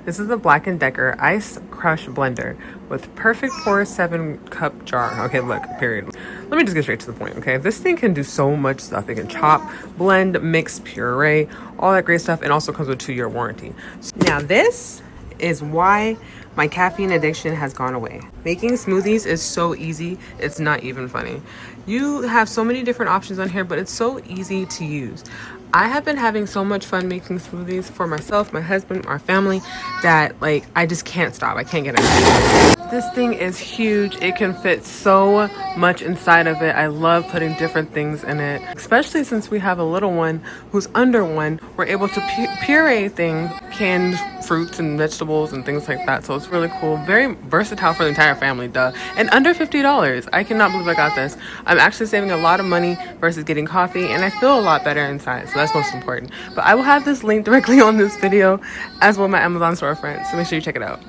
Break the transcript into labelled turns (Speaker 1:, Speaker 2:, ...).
Speaker 1: This is the Black & Decker Ice Crush Blender with perfect pour 7-cup jar. Okay, look, period. Let me just get straight to the point, okay? This thing can do so much stuff. It can chop, blend, mix, puree, all that great stuff, and also comes with a 2-year warranty. Now this is why my caffeine addiction has gone away. Making smoothies is so easy, it's not even funny. You have so many different options on here, but it's so easy to use. I have been having so much fun making smoothies for myself, my husband, our family, that like I just can't stop. I can't get enough. This thing is huge. It can fit so much inside of it. I love putting different things in it, especially since we have a little one who's under 1. We're able to puree things, canned fruits and vegetables and things like that. So it's really cool. Very versatile for the entire family, duh. And under $50. I cannot believe I got this. I'm actually saving a lot of money versus getting coffee, and I feel a lot better inside. So that's most important. But I will have this link directly on this video, as well as my Amazon storefront. So make sure you check it out.